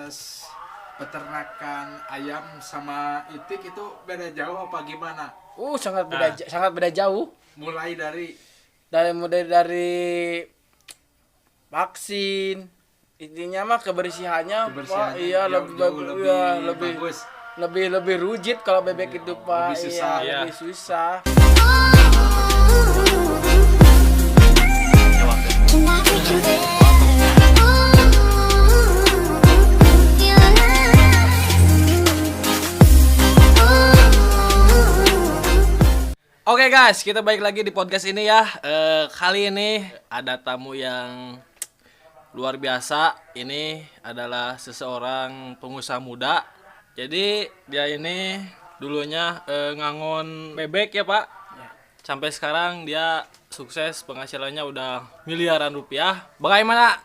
proses peternakan ayam sama itik itu beda jauh apa gimana? Sangat beda jauh. Mulai dari Mulai dari vaksin, intinya mah kebersihannya, Pak. kebersihannya Iya, jauh lebih lebih bagus. lebih rujit kalau bebek itu, Pak. Lebih susah. Iya, Iya. lebih susah. Oke guys, kita balik lagi di podcast ini ya. Kali ini ada tamu yang luar biasa. Ini adalah seseorang pengusaha muda. Jadi dia ini dulunya ngangon bebek ya Pak. Sampai sekarang dia sukses, penghasilannya udah miliaran rupiah. Bagaimana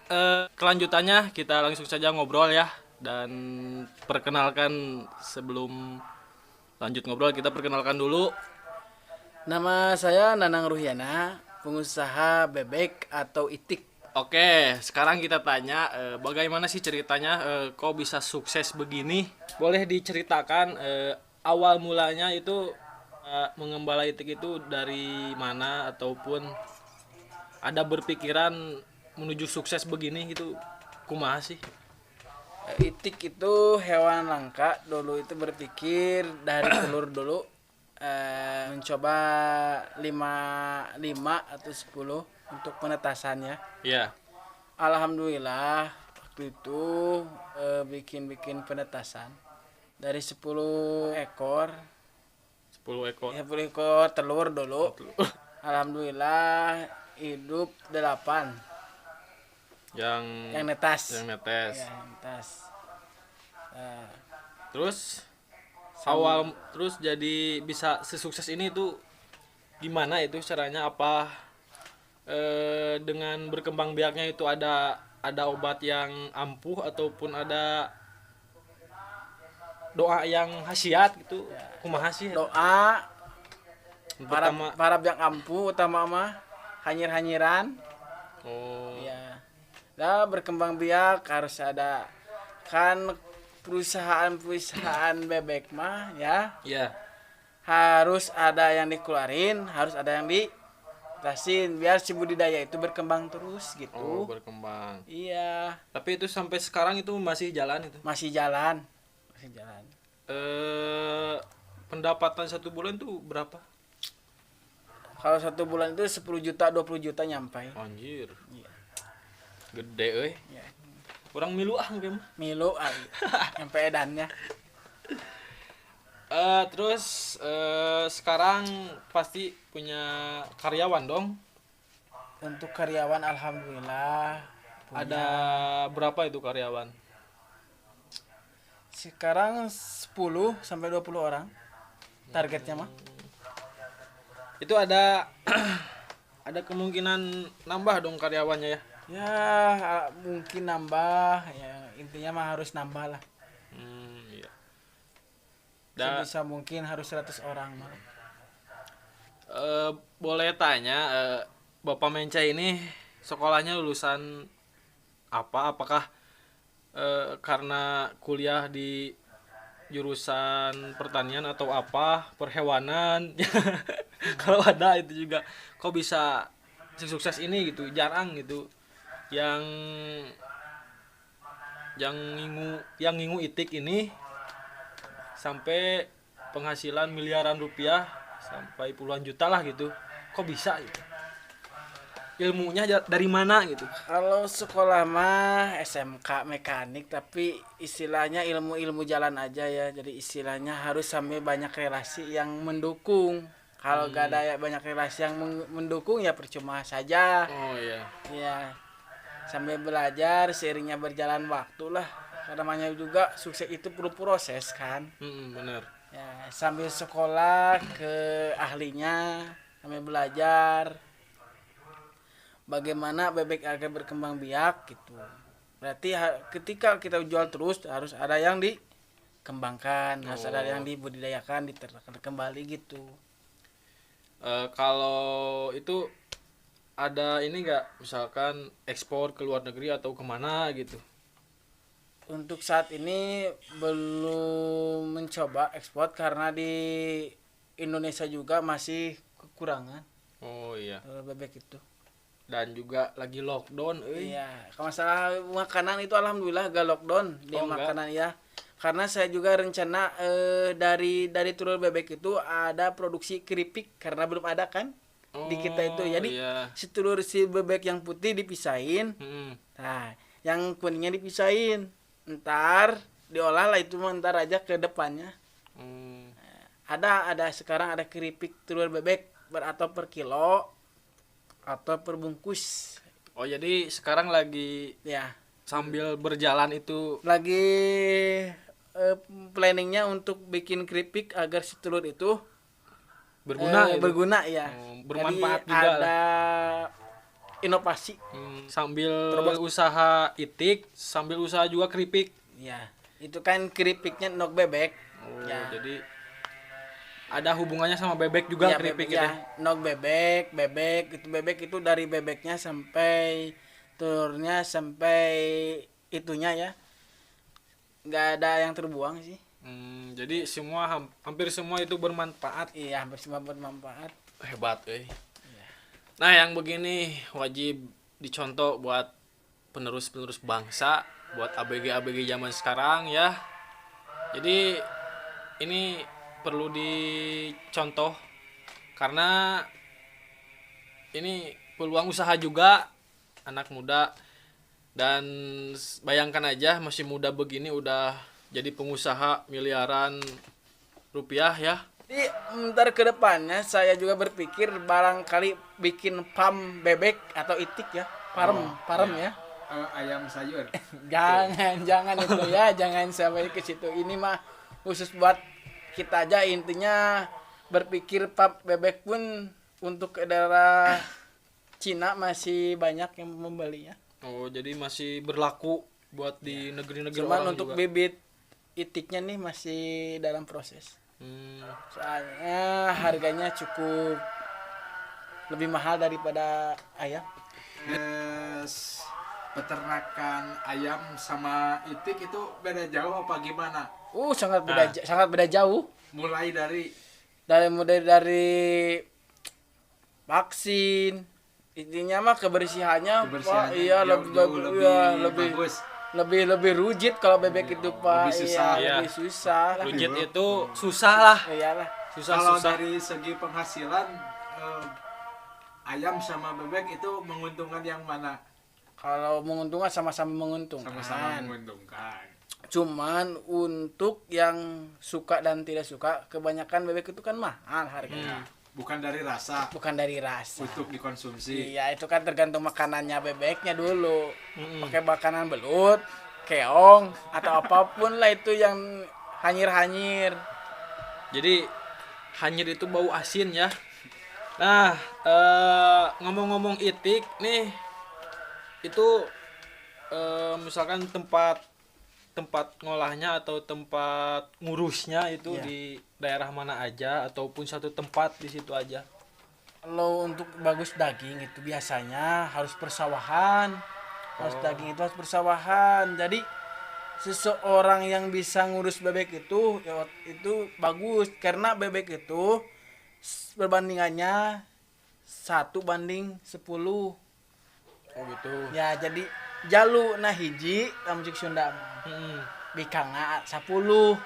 kelanjutannya? Kita langsung saja ngobrol ya. Dan perkenalkan, sebelum lanjut ngobrol kita perkenalkan dulu. Nama saya Nanang Ruhiana, pengusaha bebek atau itik. Oke, sekarang kita tanya bagaimana sih ceritanya kok bisa sukses begini? Boleh diceritakan awal mulanya itu mengembala itik itu dari mana, ataupun ada berpikiran menuju sukses begini gitu, kumaha sih? Itik itu hewan langka. Dulu itu berpikir dari telur dulu, mencoba 5 atau 10 untuk penetasannya. Iya. Alhamdulillah waktu itu bikin penetasan dari 10 ekor 10 ekor. 10 ekor telur dulu. Alhamdulillah hidup 8 Yang yang netas. netes. Ya, yang netas. Nah, Terus jadi bisa sesukses ini tuh gimana itu caranya? Apa dengan berkembang biaknya itu ada obat yang ampuh, ataupun ada doa yang khasiat gitu? Kumaha sih? doa Pertama. para yang ampuh utama mah hanyir-hanyiran. Oh, Ya. Nah, berkembang biak harus ada kan perusahaan bebek mah ya, iya. harus ada yang dikeluarin, harus ada yang ditasin biar si budidaya itu berkembang terus Oh, gitu. berkembang. Iya, Tapi itu sampai sekarang itu masih jalan itu. masih jalan. Pendapatan 1 bulan tuh berapa? Kalau 1 bulan itu 10 juta 20 juta nyampai. Anjir. Iya. Gede euy. Ya. Kurang milu game. Milu nyampe edannya. Terus sekarang pasti punya karyawan dong. Untuk karyawan alhamdulillah punya. Ada berapa itu karyawan? Sekarang 10 sampai 20 orang targetnya mah. Itu ada ada kemungkinan nambah dong karyawannya ya. Ya mungkin nambah ya, intinya mah harus nambah lah. Iya. Sebisa mungkin harus 100 orang mah. Boleh tanya, Bapak Menca ini sekolahnya lulusan apa? Apakah karena kuliah di jurusan pertanian atau apa, perhewanan? Kalau ada itu juga, kok bisa sukses ini gitu? Jarang gitu yang ngingu itik ini sampai penghasilan miliaran rupiah sampai puluhan juta lah gitu. Kok bisa gitu? Ilmunya dari mana gitu? Kalau sekolah mah SMK mekanik, tapi istilahnya ilmu jalan aja ya. Jadi istilahnya harus sampai banyak relasi yang mendukung. Kalau gak ada banyak relasi yang mendukung ya percuma saja. Oh iya. Ya, sambil belajar seiringnya berjalan waktu lah. Namanya juga sukses itu perlu proses kan. Bener. Ya, sambil sekolah ke ahlinya, sambil belajar bagaimana bebek agar berkembang biak gitu. Berarti ketika kita jual terus harus ada yang dikembangkan, harus ada yang dibudidayakan, diternakan kembali gitu. Kalau itu ada ini nggak, misalkan ekspor ke luar negeri atau kemana gitu? Untuk saat ini belum mencoba ekspor karena di Indonesia juga masih kekurangan Oh iya. bebek itu. Dan juga lagi lockdown Iya, kalau masalah makanan itu alhamdulillah gak lockdown di Oh, enggak? makanan ya. Karena saya juga rencana dari telur bebek itu ada produksi keripik karena belum ada kan di kita itu. Jadi iya. si bebek yang putih dipisahin, Mm-mm. nah yang kuningnya dipisahin. Ntar diolah lah itu ntar aja ke depannya. Hmm. Ada sekarang ada keripik telur bebek atau per kilo atau per bungkus. Oh jadi sekarang lagi Ya, sambil berjalan itu. lagi planningnya untuk bikin keripik agar si telur itu Berguna itu? berguna ya. Bermanfaat Jadi juga ada inovasi. Sambil usaha itik, sambil usaha juga keripik. Ya, itu kan keripiknya nok bebek. Oh, Ya. jadi ada hubungannya sama bebek juga Ya, keripik bebek, itu. ya. Nok bebek itu dari bebeknya sampai telurnya sampai itunya ya. Nggak ada yang terbuang sih. Jadi semua hampir semua itu bermanfaat. Iya, hampir semua bermanfaat. Hebat, Nah, yang begini wajib dicontoh buat penerus-penerus bangsa, buat ABG-ABG zaman sekarang ya. Jadi ini perlu dicontoh karena ini peluang usaha juga anak muda, dan bayangkan aja masih muda begini udah jadi pengusaha miliaran rupiah ya. Jadi ntar ke depannya saya juga berpikir barangkali bikin farm bebek atau itik ya. Farm ya. Ayam sayur. Jangan itu ya, jangan sampai ke situ. Ini mah khusus buat kita aja, intinya berpikir farm bebek pun untuk ke daerah Cina masih banyak yang membelinya. Oh, jadi masih berlaku buat di negeri-negeri Cuman orang untuk juga. bibit itiknya nih masih dalam proses. Soalnya harganya cukup lebih mahal daripada ayam. Peternakan ayam sama itik itu beda jauh apa gimana? Sangat beda jauh. Mulai dari Mulai dari vaksin, intinya mah kebersihannya, Pak. Iya, lebih bagus. lebih rujit kalau bebek itu, Pak. Lebih susah. Iya, Iya. lebih susah. Rujit itu susah lah. Iyalah. Kalau Susah-susah. dari segi penghasilan ayam sama bebek itu menguntungkan yang mana? Kalau menguntungkan sama-sama menguntungkan. Sama-sama menguntungkan. Cuman untuk yang suka dan tidak suka, kebanyakan bebek itu kan mahal harganya. Bukan dari rasa Bukan dari rasa. untuk dikonsumsi. Iya, itu kan tergantung makanannya bebeknya dulu. Pakai makanan belut, keong, atau apapun lah itu yang hanyir-hanyir. Jadi hanyir itu bau asin ya. Nah, ngomong-ngomong itik nih, itu misalkan tempat ngolahnya atau tempat ngurusnya itu Iya. di daerah mana aja ataupun satu tempat di situ aja. Kalau untuk bagus daging itu biasanya harus persawahan. Daging itu harus persawahan. Jadi seseorang yang bisa ngurus bebek itu ya, itu bagus karena bebek itu perbandingannya 1:10. Oh gitu. Ya, jadi jalu nah hiji lamun cik Sunda bikangna 10.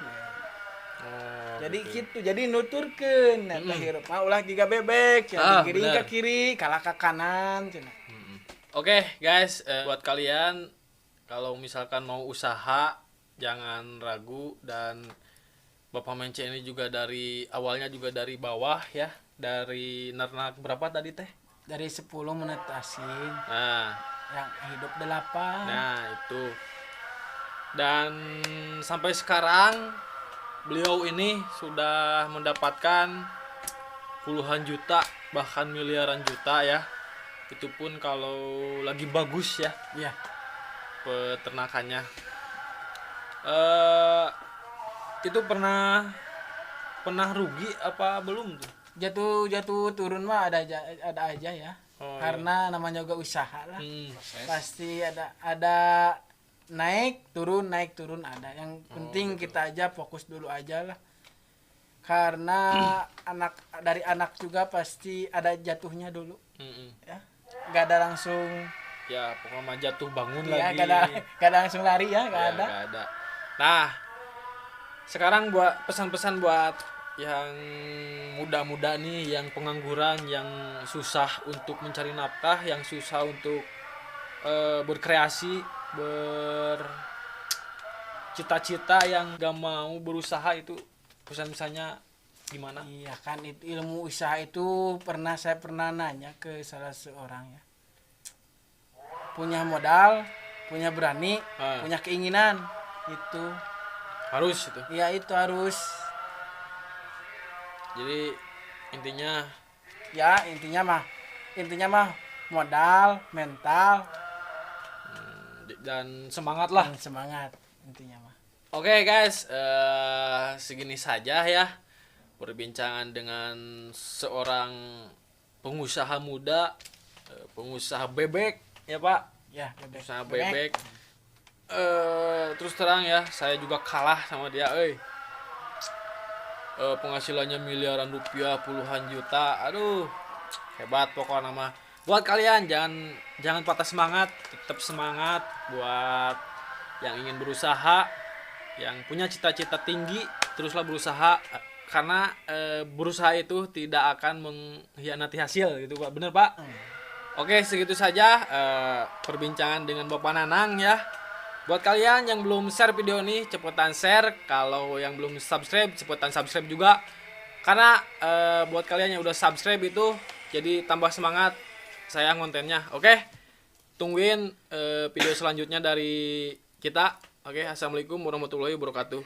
Jadi gitu. Jadi nuturkeun eta hirup mah ulah giga bebek Ah, yang kiri bener. ke kiri, kalah ke kanan cenah. Oke guys, buat kalian kalau misalkan mau usaha jangan ragu, dan Bapak Mence ini juga dari awalnya juga dari bawah ya, dari ternak berapa tadi teh? Dari 10 menetasin, Nah, yang hidup 8. nah itu. Dan sampai sekarang beliau ini sudah mendapatkan puluhan juta bahkan miliaran juta ya. Itu pun kalau lagi bagus ya Iya. peternakannya. Itu pernah rugi apa belum tuh? Jatuh turun mah ada aja ya. Oh, Karena namanya juga usaha lah. Hmm. Pasti ada naik turun ada. Yang penting kita aja fokus dulu aja lah. Karena dari anak juga pasti ada jatuhnya dulu. Ya. Gak ada langsung Ya pokoknya jatuh bangun ya, lagi. gak ada langsung lari ya, gak Ya, ada. nggak ada. Nah, sekarang buat pesan-pesan buat yang muda-muda nih, yang pengangguran, yang susah untuk mencari nafkah, yang susah untuk berkreasi, bercita-cita, yang gak mau berusaha, itu pesan-pesannya gimana? Iya kan, itu ilmu usaha itu saya pernah nanya ke salah seorang ya. Punya modal, punya berani, punya keinginan, itu Harus itu. ya itu harus. Jadi intinya Intinya mah modal, mental, dan semangat lah. dan semangat intinya mah. Oke guys, segini saja ya perbincangan dengan seorang pengusaha muda, pengusaha bebek ya Pak, Ya, bebek. pengusaha bebek. Terus terang ya, saya juga kalah sama dia, penghasilannya miliaran rupiah, puluhan juta, aduh hebat pokoknya mah. Buat kalian jangan patah semangat, tetap semangat. Buat yang ingin berusaha, yang punya cita-cita tinggi, teruslah berusaha, karena berusaha itu tidak akan mengkhianati hasil gitu Pak, bener Pak? Oke, segitu saja perbincangan dengan Bapak Nanang ya. Buat kalian yang belum share video ini, cepetan share. Kalau yang belum subscribe, cepetan subscribe juga. Karena buat kalian yang udah subscribe itu jadi tambah semangat saya kontennya. Oke, tungguin video selanjutnya dari kita. Oke, assalamualaikum warahmatullahi wabarakatuh.